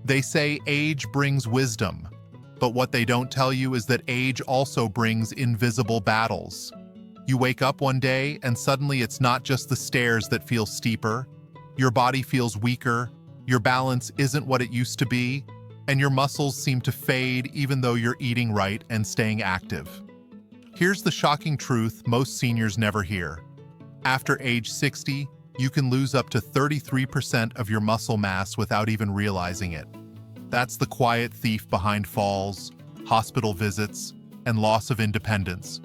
They say age brings wisdom, but what they don't tell you is that age also brings invisible battles. You wake up one day and suddenly it's not just the stairs that feel steeper. Your body feels weaker, your balance isn't what it used to be, and your muscles seem to fade even though you're eating right and staying active. Here's the shocking truth most seniors never hear. After age 60, you can lose up to 33% of your muscle mass without even realizing it. That's the quiet thief behind falls, hospital visits, and loss of independence.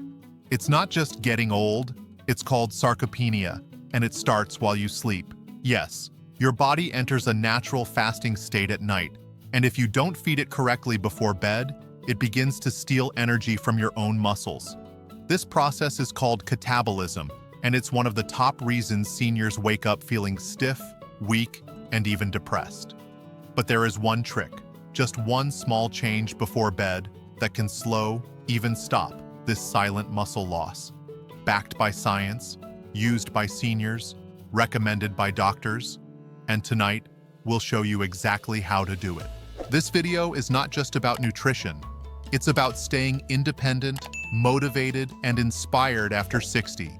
It's not just getting old, it's called sarcopenia, and it starts while you sleep. Yes, your body enters a natural fasting state at night, and if you don't feed it correctly before bed, it begins to steal energy from your own muscles. This process is called catabolism, and it's one of the top reasons seniors wake up feeling stiff, weak, and even depressed. But there is one trick, just one small change before bed that can slow, even stop, this silent muscle loss. Backed by science, used by seniors, recommended by doctors, and tonight, we'll show you exactly how to do it. This video is not just about nutrition. It's about staying independent, motivated, and inspired after 60.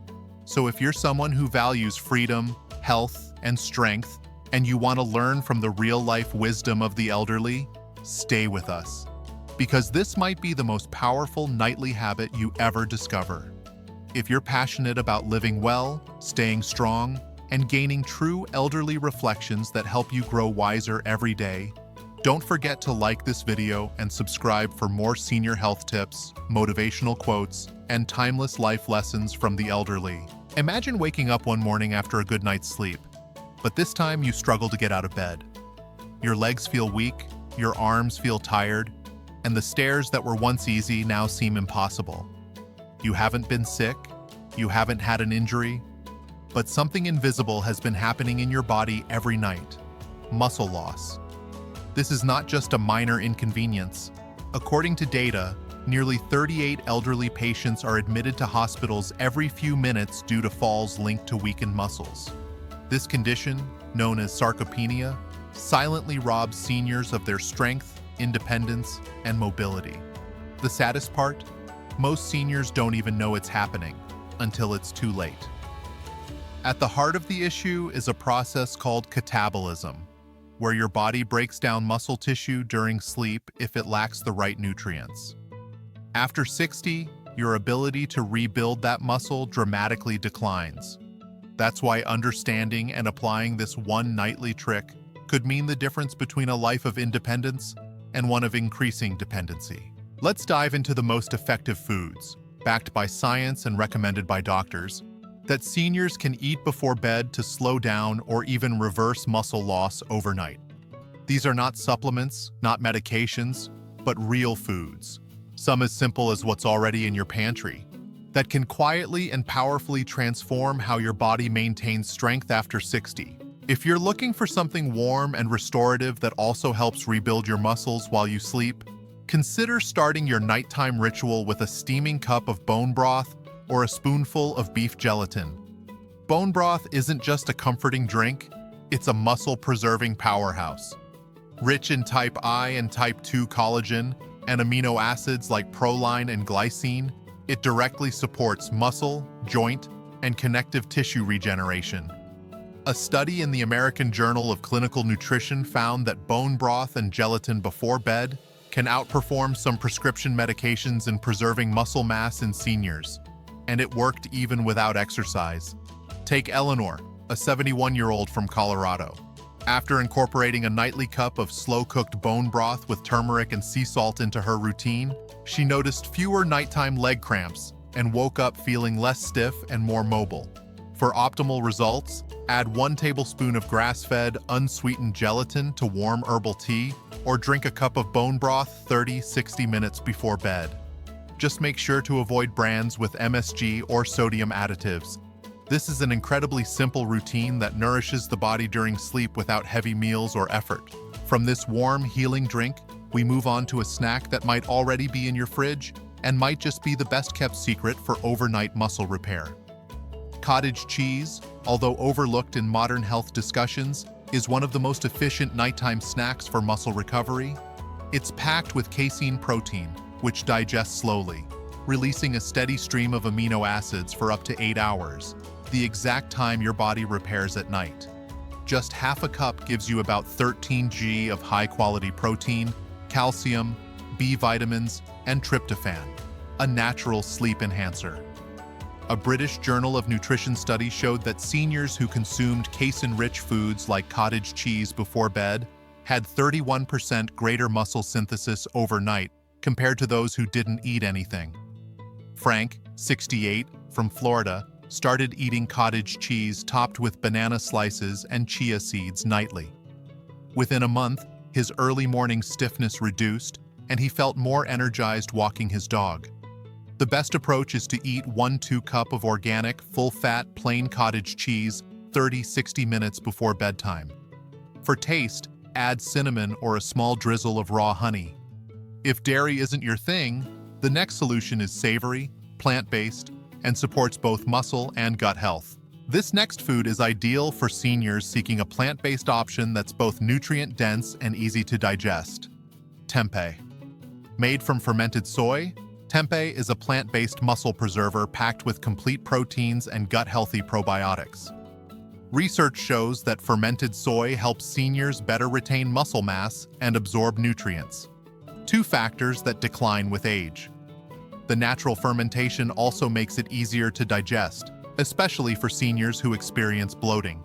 So if you're someone who values freedom, health, and strength, and you want to learn from the real-life wisdom of the elderly, stay with us. Because this might be the most powerful nightly habit you ever discover. If you're passionate about living well, staying strong, and gaining true elderly reflections that help you grow wiser every day, don't forget to like this video and subscribe for more senior health tips, motivational quotes, and timeless life lessons from the elderly. Imagine waking up one morning after a good night's sleep, but this time you struggle to get out of bed. Your legs feel weak, your arms feel tired, and the stairs that were once easy now seem impossible. You haven't been sick, you haven't had an injury, but something invisible has been happening in your body every night: muscle loss. This is not just a minor inconvenience. According to data, nearly 38 elderly patients are admitted to hospitals every few minutes due to falls linked to weakened muscles. This condition, known as sarcopenia, silently robs seniors of their strength, independence, and mobility. The saddest part? Most seniors don't even know it's happening until it's too late. At the heart of the issue is a process called catabolism, where your body breaks down muscle tissue during sleep if it lacks the right nutrients. After 60, your ability to rebuild that muscle dramatically declines. That's why understanding and applying this one nightly trick could mean the difference between a life of independence and one of increasing dependency. Let's dive into the most effective foods, backed by science and recommended by doctors, that seniors can eat before bed to slow down or even reverse muscle loss overnight. These are not supplements, not medications, but real foods. Some as simple as what's already in your pantry, that can quietly and powerfully transform how your body maintains strength after 60. If you're looking for something warm and restorative that also helps rebuild your muscles while you sleep, consider starting your nighttime ritual with a steaming cup of bone broth or a spoonful of beef gelatin. Bone broth isn't just a comforting drink, it's a muscle-preserving powerhouse. Rich in type I and type 2 collagen and amino acids like proline and glycine, it directly supports muscle, joint, and connective tissue regeneration. A study in the American Journal of Clinical Nutrition found that bone broth and gelatin before bed can outperform some prescription medications in preserving muscle mass in seniors. And it worked even without exercise. Take Eleanor, a 71-year-old from Colorado. After incorporating a nightly cup of slow-cooked bone broth with turmeric and sea salt into her routine, she noticed fewer nighttime leg cramps and woke up feeling less stiff and more mobile. For optimal results, add 1 tablespoon of grass-fed, unsweetened gelatin to warm herbal tea, or drink a cup of bone broth 30-60 minutes before bed. Just make sure to avoid brands with MSG or sodium additives. This is an incredibly simple routine that nourishes the body during sleep without heavy meals or effort. From this warm, healing drink, we move on to a snack that might already be in your fridge and might just be the best-kept secret for overnight muscle repair. Cottage cheese, although overlooked in modern health discussions, is one of the most efficient nighttime snacks for muscle recovery. It's packed with casein protein, which digests slowly, releasing a steady stream of amino acids for up to 8 hours, the exact time your body repairs at night. Just half a cup gives you about 13 g of high-quality protein, calcium, B vitamins, and tryptophan, a natural sleep enhancer. A British Journal of Nutrition study showed that seniors who consumed casein-rich foods like cottage cheese before bed had 31% greater muscle synthesis overnight compared to those who didn't eat anything. Frank, 68, from Florida, started eating cottage cheese topped with banana slices and chia seeds nightly. Within a month, his early morning stiffness reduced, and he felt more energized walking his dog. The best approach is to eat 1-2 cup of organic, full-fat, plain cottage cheese 30-60 minutes before bedtime. For taste, add cinnamon or a small drizzle of raw honey. If dairy isn't your thing, the next solution is savory, plant-based, and supports both muscle and gut health. This next food is ideal for seniors seeking a plant-based option that's both nutrient-dense and easy to digest. Tempeh. Made from fermented soy, tempeh is a plant-based muscle preserver packed with complete proteins and gut-healthy probiotics. Research shows that fermented soy helps seniors better retain muscle mass and absorb nutrients, two factors that decline with age. The natural fermentation also makes it easier to digest, especially for seniors who experience bloating.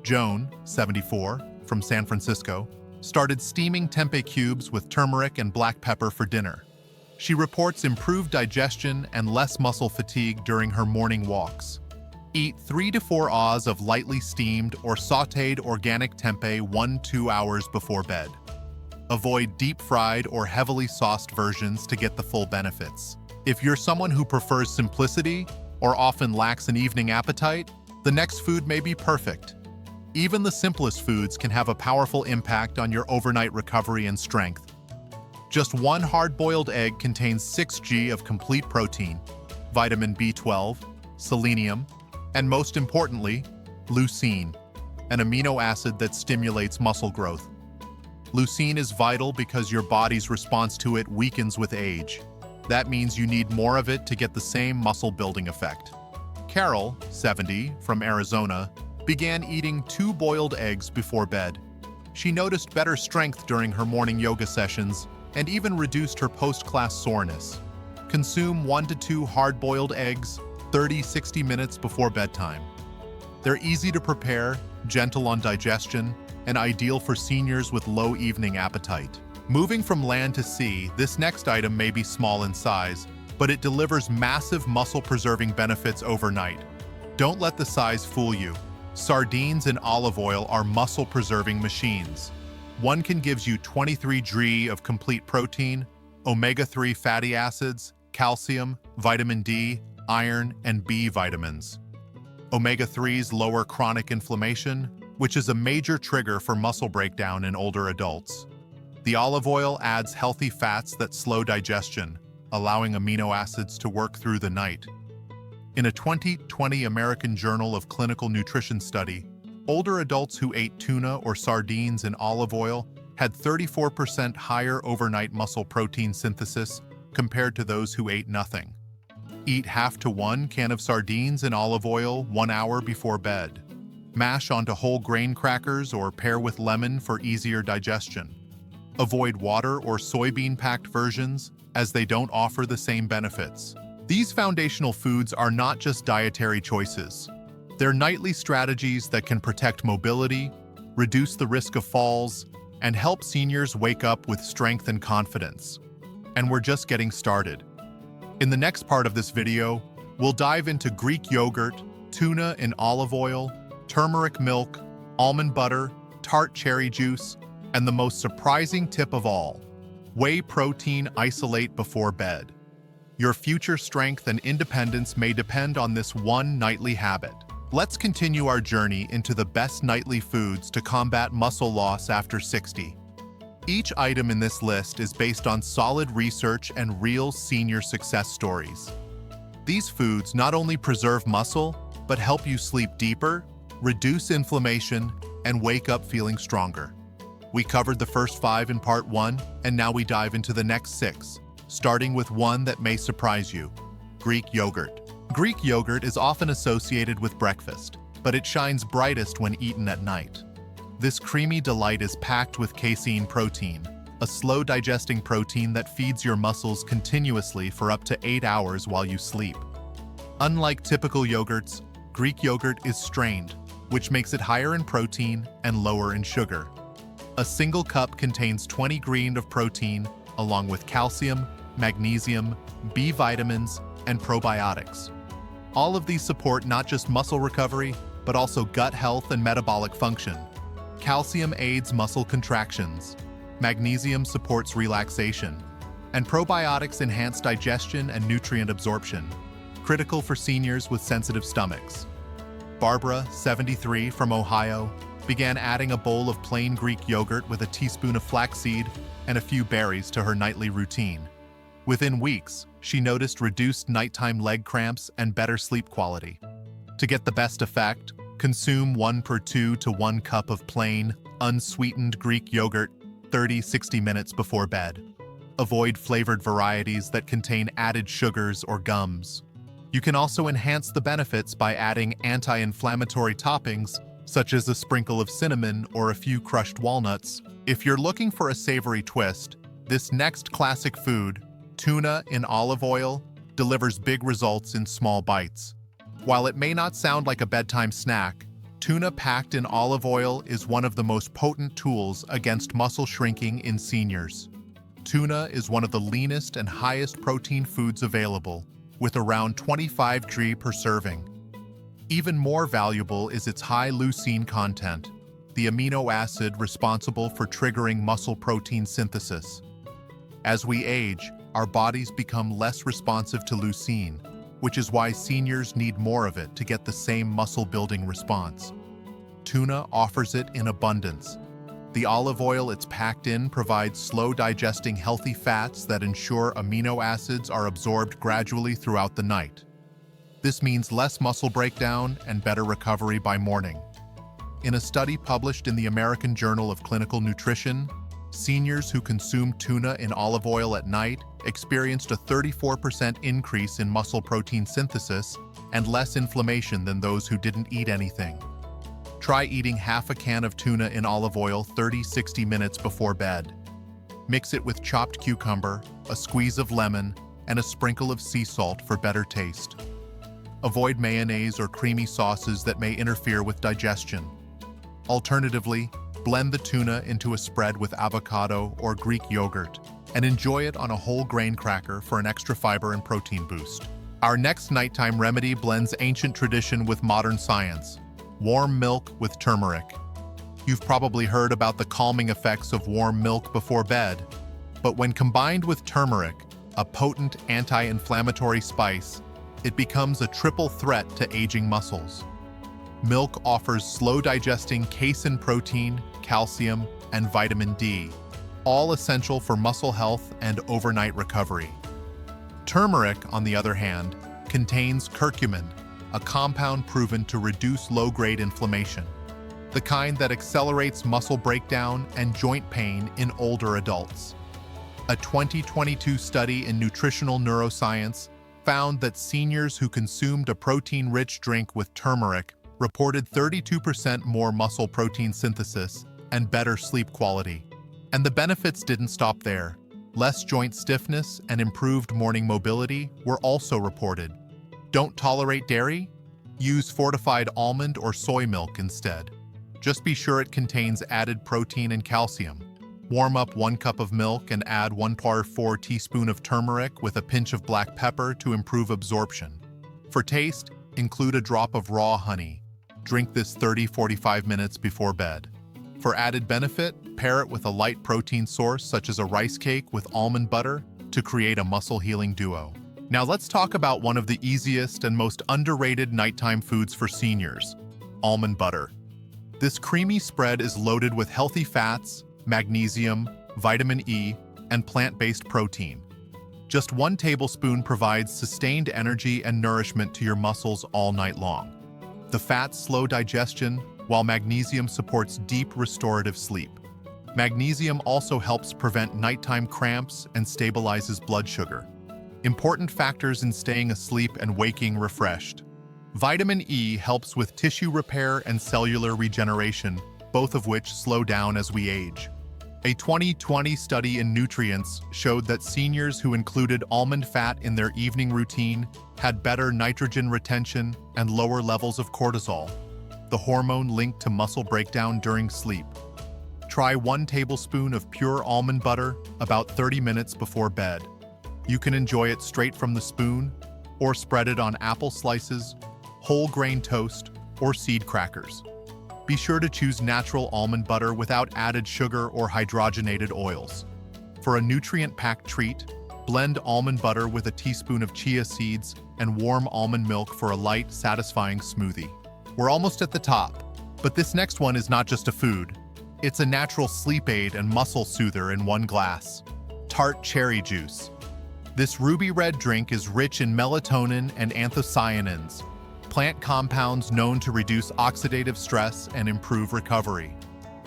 Joan, 74, from San Francisco, started steaming tempeh cubes with turmeric and black pepper for dinner. She reports improved digestion and less muscle fatigue during her morning walks. Eat 3 to 4 ahs of lightly steamed or sautéed organic tempeh 1-2 hours before bed. Avoid deep-fried or heavily sauced versions to get the full benefits. If you're someone who prefers simplicity or often lacks an evening appetite, the next food may be perfect. Even the simplest foods can have a powerful impact on your overnight recovery and strength. Just one hard-boiled egg contains 6 g of complete protein, vitamin B12, selenium, and most importantly, leucine, an amino acid that stimulates muscle growth. Leucine is vital because your body's response to it weakens with age. That means you need more of it to get the same muscle-building effect. Carol, 70, from Arizona, began eating 2 boiled eggs before bed. She noticed better strength during her morning yoga sessions and even reduced her post-class soreness. Consume 1 to 2 hard-boiled eggs 30-60 minutes before bedtime. They're easy to prepare, gentle on digestion, and ideal for seniors with low evening appetite. Moving from land to sea, this next item may be small in size, but it delivers massive muscle-preserving benefits overnight. Don't let the size fool you. Sardines in olive oil are muscle-preserving machines. One can give you 23 g of complete protein, omega-3 fatty acids, calcium, vitamin D, iron, and B vitamins. Omega-3s lower chronic inflammation, which is a major trigger for muscle breakdown in older adults. The olive oil adds healthy fats that slow digestion, allowing amino acids to work through the night. In a 2020 American Journal of Clinical Nutrition study, older adults who ate tuna or sardines in olive oil had 34% higher overnight muscle protein synthesis compared to those who ate nothing. Eat half to 1 can of sardines in olive oil 1 hour before bed. Mash onto whole grain crackers or pair with lemon for easier digestion. Avoid water or soybean-packed versions, as they don't offer the same benefits. These foundational foods are not just dietary choices. They're nightly strategies that can protect mobility, reduce the risk of falls, and help seniors wake up with strength and confidence. And we're just getting started. In the next part of this video, we'll dive into Greek yogurt, tuna in olive oil, turmeric milk, almond butter, tart cherry juice, and the most surprising tip of all, whey protein isolate before bed. Your future strength and independence may depend on this one nightly habit. Let's continue our journey into the best nightly foods to combat muscle loss after 60. Each item in this list is based on solid research and real senior success stories. These foods not only preserve muscle, but help you sleep deeper, reduce inflammation, and wake up feeling stronger. We covered the first 5 in part 1, and now we dive into the next 6, starting with one that may surprise you: Greek yogurt. Greek yogurt is often associated with breakfast, but it shines brightest when eaten at night. This creamy delight is packed with casein protein, a slow-digesting protein that feeds your muscles continuously for up to 8 hours while you sleep. Unlike typical yogurts, Greek yogurt is strained, which makes it higher in protein and lower in sugar. A single cup contains 20 grams of protein, along with calcium, magnesium, B vitamins, and probiotics. All of these support not just muscle recovery, but also gut health and metabolic function. Calcium aids muscle contractions, magnesium supports relaxation, and probiotics enhance digestion and nutrient absorption, critical for seniors with sensitive stomachs. Barbara, 73, from Ohio, began adding a bowl of plain Greek yogurt with a teaspoon of flaxseed and a few berries to her nightly routine. Within weeks, she noticed reduced nighttime leg cramps and better sleep quality. To get the best effect, consume 1 per 2 to 1 cup of plain, unsweetened Greek yogurt 30-60 minutes before bed. Avoid flavored varieties that contain added sugars or gums. You can also enhance the benefits by adding anti-inflammatory toppings, such as a sprinkle of cinnamon or a few crushed walnuts. If you're looking for a savory twist, this next classic food, tuna in olive oil, delivers big results in small bites. While it may not sound like a bedtime snack, tuna packed in olive oil is one of the most potent tools against muscle shrinking in seniors. Tuna is one of the leanest and highest protein foods available, with around 25 grams per serving. Even more valuable is its high leucine content, the amino acid responsible for triggering muscle protein synthesis. As we age, our bodies become less responsive to leucine, which is why seniors need more of it to get the same muscle-building response. Tuna offers it in abundance. The olive oil it's packed in provides slow-digesting healthy fats that ensure amino acids are absorbed gradually throughout the night. This means less muscle breakdown and better recovery by morning. In a study published in the American Journal of Clinical Nutrition, seniors who consumed tuna in olive oil at night experienced a 34% increase in muscle protein synthesis and less inflammation than those who didn't eat anything. Try eating half a can of tuna in olive oil 30-60 minutes before bed. Mix it with chopped cucumber, a squeeze of lemon, and a sprinkle of sea salt for better taste. Avoid mayonnaise or creamy sauces that may interfere with digestion. Alternatively, blend the tuna into a spread with avocado or Greek yogurt and enjoy it on a whole grain cracker for an extra fiber and protein boost. Our next nighttime remedy blends ancient tradition with modern science: warm milk with turmeric. You've probably heard about the calming effects of warm milk before bed, but when combined with turmeric, a potent anti-inflammatory spice, it becomes a triple threat to aging muscles. Milk offers slow-digesting casein protein, calcium, and vitamin D, all essential for muscle health and overnight recovery. Turmeric, on the other hand, contains curcumin, a compound proven to reduce low-grade inflammation, the kind that accelerates muscle breakdown and joint pain in older adults. A 2022 study in Nutritional Neuroscience found that seniors who consumed a protein-rich drink with turmeric reported 32% more muscle protein synthesis and better sleep quality. And the benefits didn't stop there. Less joint stiffness and improved morning mobility were also reported. Don't tolerate dairy? Use fortified almond or soy milk instead. Just be sure it contains added protein and calcium. Warm up 1 cup of milk and add 1/4 teaspoon of turmeric with a pinch of black pepper to improve absorption. For taste, include a drop of raw honey. Drink this 30-45 minutes before bed. For added benefit, pair it with a light protein source such as a rice cake with almond butter to create a muscle-healing duo. Now let's talk about one of the easiest and most underrated nighttime foods for seniors: almond butter. This creamy spread is loaded with healthy fats, magnesium, vitamin E, and plant-based protein. Just 1 tablespoon provides sustained energy and nourishment to your muscles all night long. The fats slow digestion, while magnesium supports deep restorative sleep. Magnesium also helps prevent nighttime cramps and stabilizes blood sugar. Important factors in staying asleep and waking refreshed. Vitamin E helps with tissue repair and cellular regeneration, both of which slow down as we age. A 2020 study in nutrients showed that seniors who included almond fat in their evening routine had better nitrogen retention and lower levels of cortisol, the hormone linked to muscle breakdown during sleep. Try 1 tablespoon of pure almond butter about 30 minutes before bed. You can enjoy it straight from the spoon, or spread it on apple slices, whole grain toast, or seed crackers. Be sure to choose natural almond butter without added sugar or hydrogenated oils. For a nutrient-packed treat, blend almond butter with a teaspoon of chia seeds and warm almond milk for a light, satisfying smoothie. We're almost at the top, but this next one is not just a food. It's a natural sleep aid and muscle soother in one glass. Tart cherry juice. This ruby red drink is rich in melatonin and anthocyanins, plant compounds known to reduce oxidative stress and improve recovery.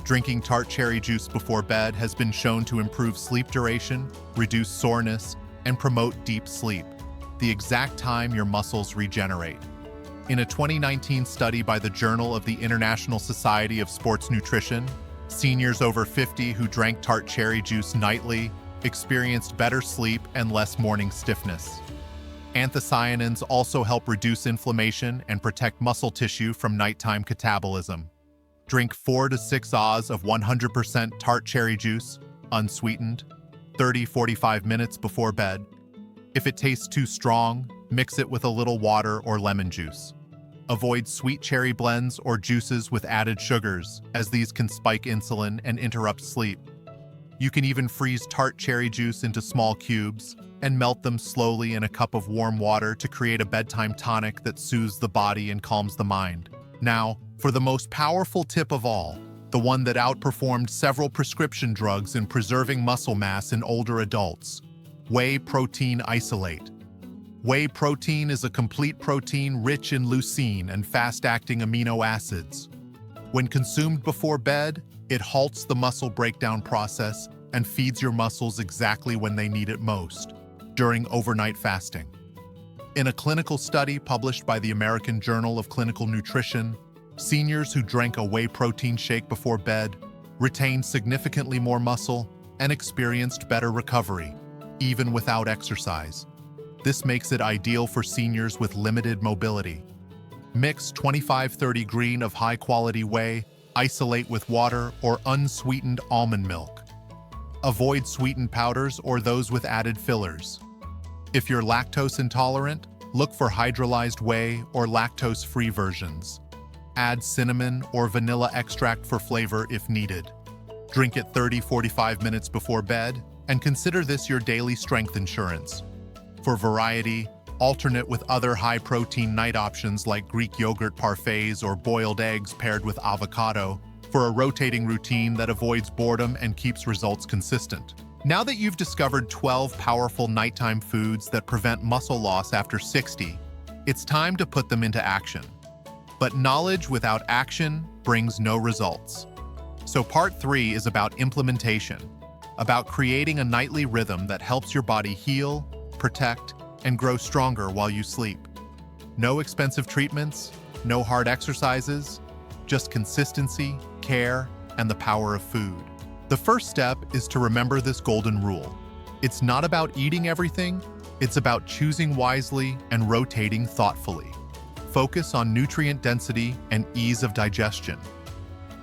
Drinking tart cherry juice before bed has been shown to improve sleep duration, reduce soreness, and promote deep sleep, the exact time your muscles regenerate. In a 2019 study by the Journal of the International Society of Sports Nutrition, seniors over 50 who drank tart cherry juice nightly experienced better sleep and less morning stiffness. Anthocyanins also help reduce inflammation and protect muscle tissue from nighttime catabolism. Drink 4 to 6 Oz of 100% tart cherry juice, unsweetened, 30-45 minutes before bed. If it tastes too strong, mix it with a little water or lemon juice. Avoid sweet cherry blends or juices with added sugars, as these can spike insulin and interrupt sleep. You can even freeze tart cherry juice into small cubes and melt them slowly in a cup of warm water to create a bedtime tonic that soothes the body and calms the mind. Now, for the most powerful tip of all, the one that outperformed several prescription drugs in preserving muscle mass in older adults: whey protein isolate. Whey protein is a complete protein rich in leucine and fast-acting amino acids. When consumed before bed, it halts the muscle breakdown process and feeds your muscles exactly when they need it most, during overnight fasting. In a clinical study published by the American Journal of Clinical Nutrition, seniors who drank a whey protein shake before bed retained significantly more muscle and experienced better recovery, even without exercise. This makes it ideal for seniors with limited mobility. Mix 25-30 green of high-quality whey, isolate with water or unsweetened almond milk. Avoid sweetened powders or those with added fillers. If you're lactose intolerant, look for hydrolyzed whey or lactose-free versions. Add cinnamon or vanilla extract for flavor if needed. Drink it 30-45 minutes before bed, and consider this your daily strength insurance. For variety, alternate with other high-protein night options like Greek yogurt parfaits or boiled eggs paired with avocado for a rotating routine that avoids boredom and keeps results consistent. Now that you've discovered 12 powerful nighttime foods that prevent muscle loss after 60, it's time to put them into action. But knowledge without action brings no results. So part 3 is about implementation, about creating a nightly rhythm that helps your body heal, protect, and grow stronger while you sleep. No expensive treatments, no hard exercises, just consistency, care, and the power of food. The first step is to remember this golden rule. It's not about eating everything, it's about choosing wisely and rotating thoughtfully. Focus on nutrient density and ease of digestion.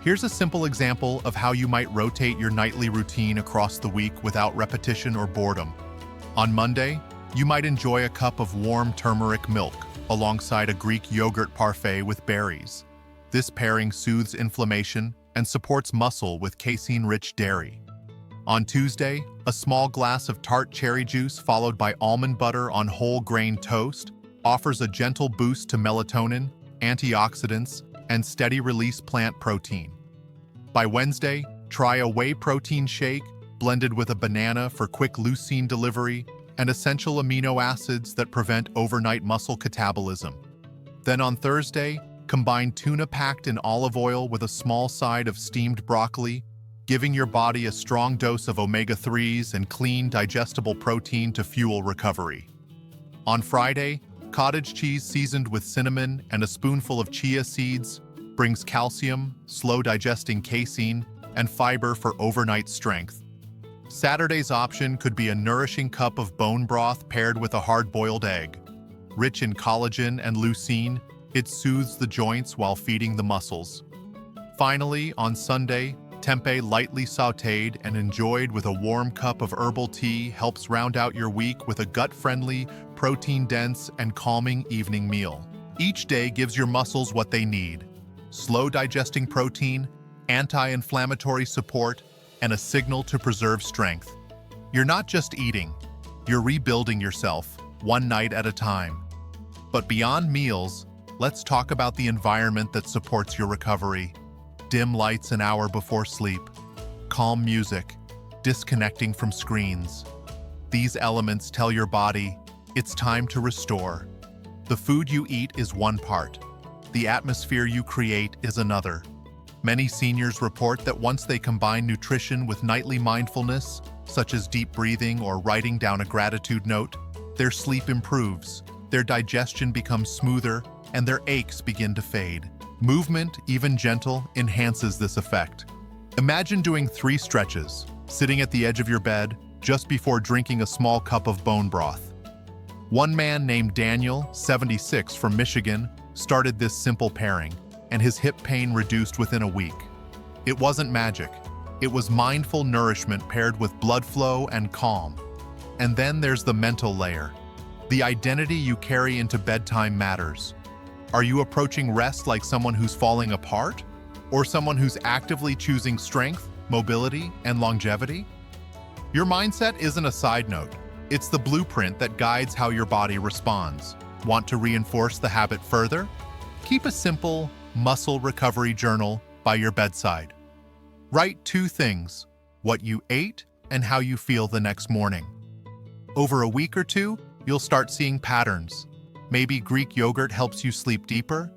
Here's a simple example of how you might rotate your nightly routine across the week without repetition or boredom. On Monday, you might enjoy a cup of warm turmeric milk alongside a Greek yogurt parfait with berries. This pairing soothes inflammation and supports muscle with casein-rich dairy. On Tuesday, a small glass of tart cherry juice followed by almond butter on whole grain toast offers a gentle boost to melatonin, antioxidants, and steady-release plant protein. By Wednesday, try a whey protein shake blended with a banana for quick leucine delivery and essential amino acids that prevent overnight muscle catabolism. Then on Thursday, Combine tuna packed in olive oil with a small side of steamed broccoli, giving your body a strong dose of omega-3s and clean, digestible protein to fuel recovery. On Friday, cottage cheese seasoned with cinnamon and a spoonful of chia seeds brings calcium, slow-digesting casein, and fiber for overnight strength. Saturday's option could be a nourishing cup of bone broth paired with a hard-boiled egg. Rich in collagen and leucine, it soothes the joints while feeding the muscles. Finally, on Sunday, tempeh lightly sautéed and enjoyed with a warm cup of herbal tea helps round out your week with a gut-friendly, protein-dense, and calming evening meal. Each day gives your muscles what they need: slow-digesting protein, anti-inflammatory support, and a signal to preserve strength. You're not just eating, you're rebuilding yourself, one night at a time. But beyond meals, let's talk about the environment that supports your recovery. Dim lights an hour before sleep, calm music, disconnecting from screens. These elements tell your body, it's time to restore. The food you eat is one part. The atmosphere you create is another. Many seniors report that once they combine nutrition with nightly mindfulness, such as deep breathing or writing down a gratitude note, their sleep improves, their digestion becomes smoother, and their aches begin to fade. Movement, even gentle, enhances this effect. Imagine doing 3 stretches, sitting at the edge of your bed, just before drinking a small cup of bone broth. One man named Daniel, 76, from Michigan, started this simple pairing, and his hip pain reduced within a week. It wasn't magic. It was mindful nourishment paired with blood flow and calm. And then there's the mental layer. The identity you carry into bedtime matters. Are you approaching rest like someone who's falling apart? Or someone who's actively choosing strength, mobility, and longevity? Your mindset isn't a side note. It's the blueprint that guides how your body responds. Want to reinforce the habit further? Keep a simple muscle recovery journal by your bedside. Write 2 things: what you ate and how you feel the next morning. Over a week or 2, you'll start seeing patterns. Maybe Greek yogurt helps you sleep deeper.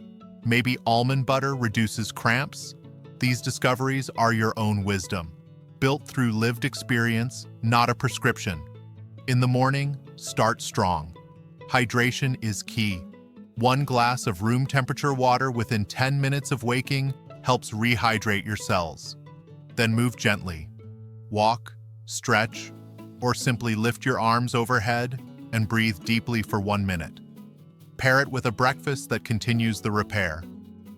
Maybe almond butter reduces cramps. These discoveries are your own wisdom, built through lived experience, not a prescription. In the morning, start strong. Hydration is key. 1 glass of room temperature water within 10 minutes of waking helps rehydrate your cells. Then move gently. Walk, stretch, or simply lift your arms overhead and breathe deeply for 1 minute. Pair it with a breakfast that continues the repair: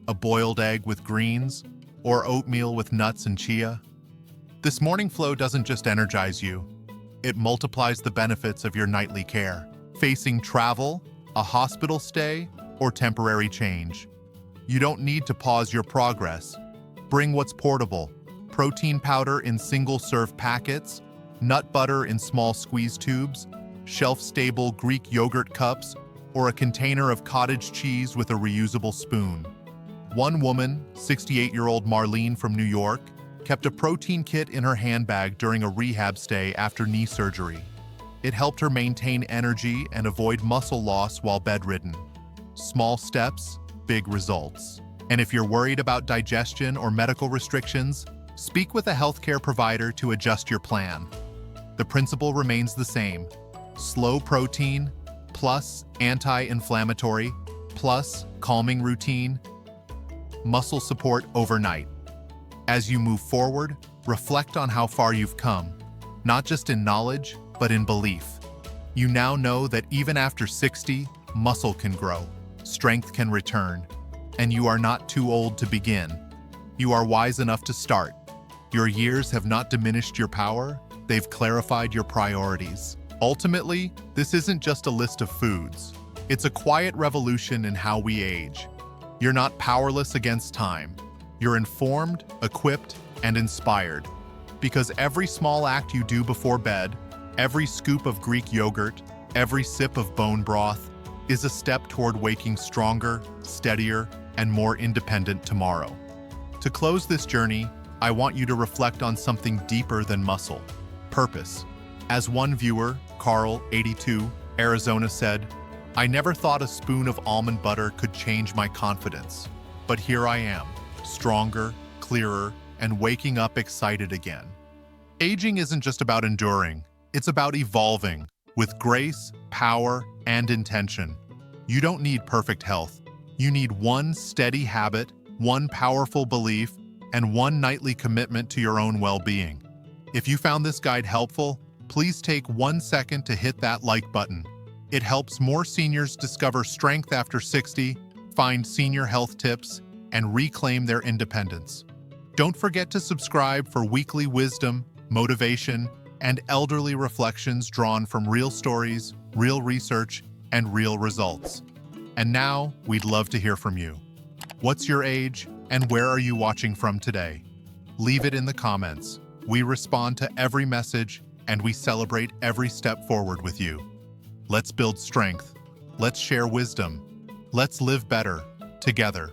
a boiled egg with greens, or oatmeal with nuts and chia. This morning flow doesn't just energize you, it multiplies the benefits of your nightly care. Facing travel, a hospital stay, or temporary change, you don't need to pause your progress. Bring what's portable: protein powder in single-serve packets, nut butter in small squeeze tubes, shelf-stable Greek yogurt cups, or a container of cottage cheese with a reusable spoon. One woman, 68-year-old Marlene from New York, kept a protein kit in her handbag during a rehab stay after knee surgery. It helped her maintain energy and avoid muscle loss while bedridden. Small steps, big results. And if you're worried about digestion or medical restrictions, speak with a healthcare provider to adjust your plan. The principle remains the same: slow protein, plus anti-inflammatory, plus calming routine, muscle support overnight. As you move forward, reflect on how far you've come, not just in knowledge, but in belief. You now know that even after 60, muscle can grow, strength can return, and you are not too old to begin. You are wise enough to start. Your years have not diminished your power, they've clarified your priorities. Ultimately, this isn't just a list of foods. It's a quiet revolution in how we age. You're not powerless against time. You're informed, equipped, and inspired. Because every small act you do before bed, every scoop of Greek yogurt, every sip of bone broth, is a step toward waking stronger, steadier, and more independent tomorrow. To close this journey, I want you to reflect on something deeper than muscle: purpose. As one viewer, Carl, 82, Arizona, said, "I never thought a spoon of almond butter could change my confidence. But here I am, stronger, clearer, and waking up excited again. Aging isn't just about enduring, it's about evolving with grace, power, and intention. You don't need perfect health. You need one steady habit, one powerful belief, and one nightly commitment to your own well-being. If you found this guide helpful, please take 1 second to hit that like button. It helps more seniors discover strength after 60, find senior health tips, and reclaim their independence. Don't forget to subscribe for weekly wisdom, motivation, and elderly reflections drawn from real stories, real research, and real results. And now, we'd love to hear from you. What's your age, and where are you watching from today? Leave it in the comments. We respond to every message, and we celebrate every step forward with you. Let's build strength. Let's share wisdom. Let's live better, together.